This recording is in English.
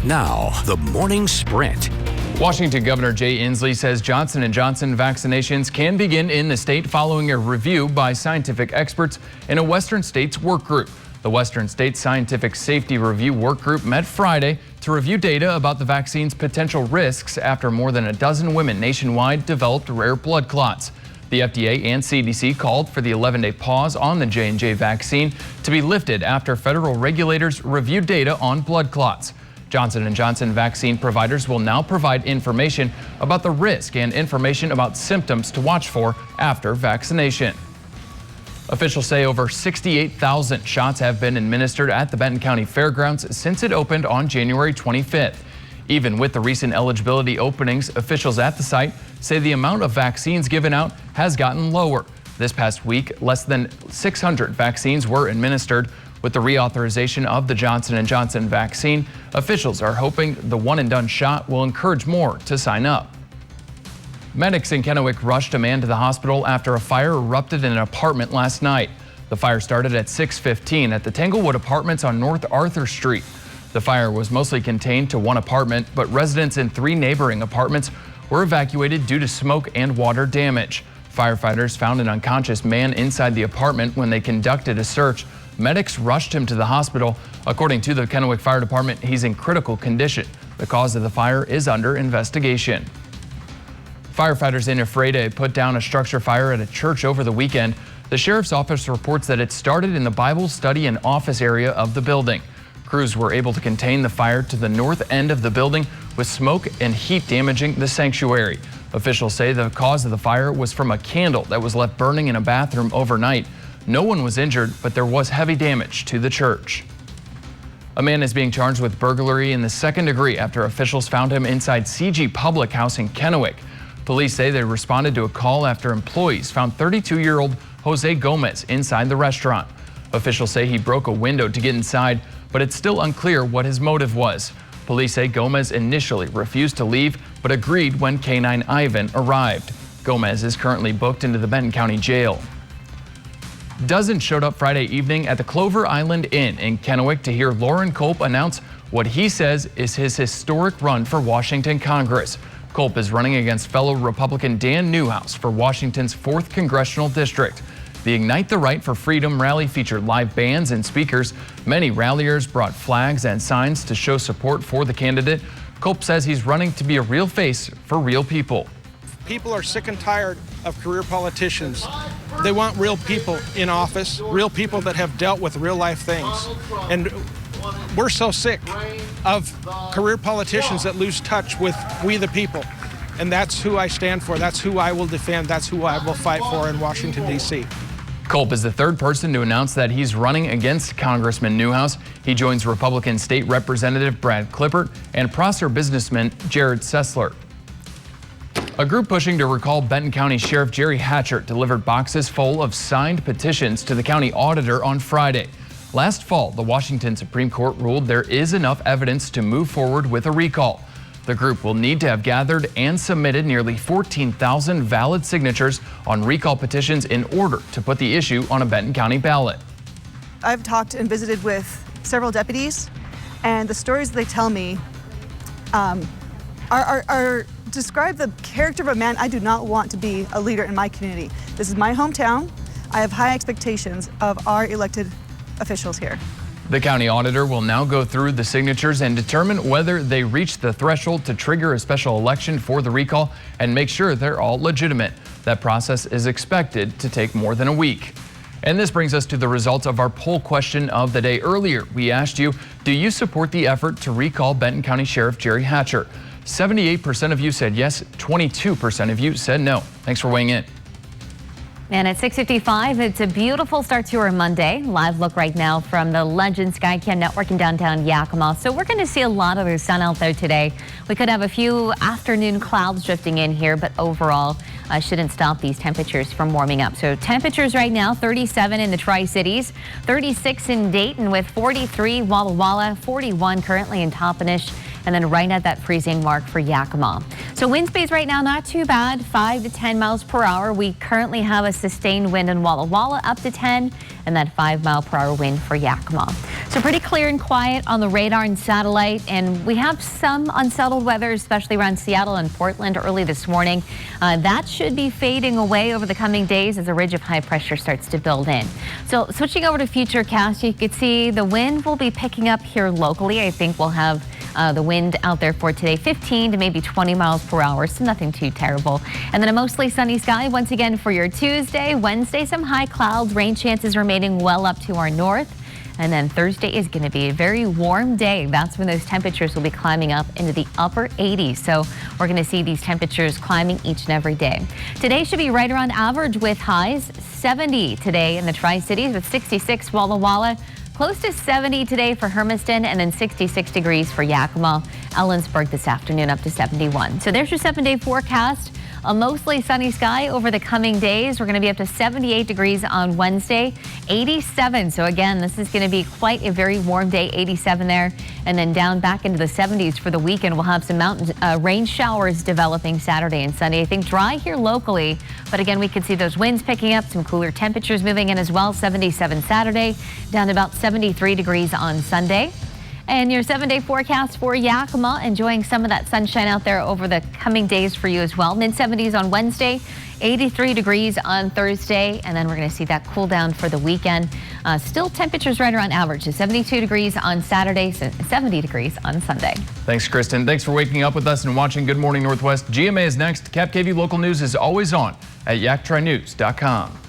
Now, the morning sprint. Washington Governor Jay Inslee says Johnson & Johnson vaccinations can begin in the state following a review by scientific experts in a Western States work group. The Western States Scientific Safety Review Work Group met Friday to review data about the vaccine's potential risks after more than a dozen women nationwide developed rare blood clots. The FDA and CDC called for the 11-day pause on the J&J vaccine to be lifted after federal regulators reviewed data on blood clots. Johnson & Johnson vaccine providers will now provide information about the risk and information about symptoms to watch for after vaccination. Officials say over 68,000 shots have been administered at the Benton County Fairgrounds since it opened on January 25th. Even with the recent eligibility openings, officials at the site say the amount of vaccines given out has gotten lower. This past week, less than 600 vaccines were administered. With the reauthorization of the Johnson & Johnson vaccine, officials are hoping the one-and-done shot will encourage more to sign up. Medics in Kennewick rushed a man to the hospital after a fire erupted in an apartment last night. The fire started at 6:15 at the Tanglewood Apartments on North Arthur Street. The fire was mostly contained to one apartment, but residents in 3 neighboring apartments were evacuated due to smoke and water damage. Firefighters found an unconscious man inside the apartment when they conducted a search. Medics rushed him to the hospital. According to the Kennewick Fire Department, he's in critical condition. The cause of the fire is under investigation. Firefighters in Ephrata put down a structure fire at a church over the weekend. The sheriff's office reports that it started in the Bible study and office area of the building. Crews were able to contain the fire to the north end of the building with smoke and heat damaging the sanctuary. Officials say the cause of the fire was from a candle that was left burning in a bathroom overnight. No one was injured, but there was heavy damage to the church. A man is being charged with burglary in the 2nd degree after officials found him inside CG Public House in Kennewick. Police say they responded to a call after employees found 32-year-old Jose Gomez inside the restaurant. Officials say he broke a window to get inside, but it's still unclear what his motive was. Police say Gomez initially refused to leave, but agreed when K-9 Ivan arrived. Gomez is currently booked into the Benton County Jail. Dozens showed up Friday evening at the Clover Island Inn in Kennewick to hear Loren Culp announce what he says is his historic run for Washington Congress. Culp is running against fellow Republican Dan Newhouse for Washington's 4th Congressional District. The Ignite the Right for Freedom rally featured live bands and speakers. Many ralliers brought flags and signs to show support for the candidate. Culp says he's running to be a real face for real people. People are sick and tired of career politicians. They want real people in office, real people that have dealt with real life things. And we're so sick of career politicians that lose touch with we the people. And that's who I stand for. That's who I will defend. That's who I will fight for in Washington, D.C. Culp is the 3rd person to announce that he's running against Congressman Newhouse. He joins Republican State Representative Brad Klippert and Prosser businessman Jared Sessler. A group pushing to recall Benton County Sheriff Jerry Hatcher delivered boxes full of signed petitions to the county auditor on Friday. Last fall, the Washington Supreme Court ruled there is enough evidence to move forward with a recall. The group will need to have gathered and submitted nearly 14,000 valid signatures on recall petitions in order to put the issue on a Benton County ballot. I've talked and visited with several deputies, and the stories they tell me describe the character of a man I do not want to be a leader in my community. This is my hometown. I have high expectations of our elected officials here. The county auditor will now go through the signatures and determine whether they reach the threshold to trigger a special election for the recall and make sure they're all legitimate. That process is expected to take more than a week. And this brings us to the results of our poll question of the day. Earlier, we asked you, do you support the effort to recall Benton County Sheriff Jerry Hatcher? 78% of you said yes, 22% of you said no. Thanks for weighing in. And at 6:55, it's a beautiful start to our Monday. Live look right now from the Legend Skycam Network in downtown Yakima. So we're going to see a lot of the sun out there today. We could have a few afternoon clouds drifting in here, but overall shouldn't stop these temperatures from warming up. So temperatures right now, 37 in the Tri-Cities, 36 in Dayton with 43, Walla Walla, 41 currently in Toppenish, and then right at that freezing mark for Yakima. So wind speeds right now not too bad, 5 to 10 miles per hour. We currently have a sustained wind in Walla Walla up to 10, and that 5-mile-per-hour wind for Yakima. So pretty clear and quiet on the radar and satellite, and we have some unsettled weather, especially around Seattle and Portland early this morning. That should be fading away over the coming days as a ridge of high pressure starts to build in. So switching over to Futurecast, you can see the wind will be picking up here locally. I think we'll have the wind out there for today, 15 to maybe 20 miles per hour, so nothing too terrible. And then a mostly sunny sky once again for your Tuesday. Wednesday, some high clouds, rain chances remaining well up to our north. And then Thursday is going to be a very warm day. That's when those temperatures will be climbing up into the upper 80s. So we're going to see these temperatures climbing each and every day. Today should be right around average with highs 70 today in the Tri-Cities with 66 Walla Walla. Close to 70 today for Hermiston, and then 66 degrees for Yakima. Ellensburg this afternoon up to 71. So there's your 7-day forecast. A mostly sunny sky over the coming days. We're going to be up to 78 degrees on Wednesday, 87. So again, this is going to be quite a very warm day, 87 there. And then down back into the 70s for the weekend. We'll have some mountain rain showers developing Saturday and Sunday. I think dry here locally, but again, we could see those winds picking up, some cooler temperatures moving in as well. 77 Saturday, down to about 73 degrees on Sunday. And your 7-day forecast for Yakima, enjoying some of that sunshine out there over the coming days for you as well. Mid-70s on Wednesday, 83 degrees on Thursday, and then we're going to see that cool down for the weekend. Still temperatures right around average, 72 degrees on Saturday, 70 degrees on Sunday. Thanks, Kristen. Thanks for waking up with us and watching Good Morning Northwest. GMA is next. Cap KV local news is always on at yaktrinews.com.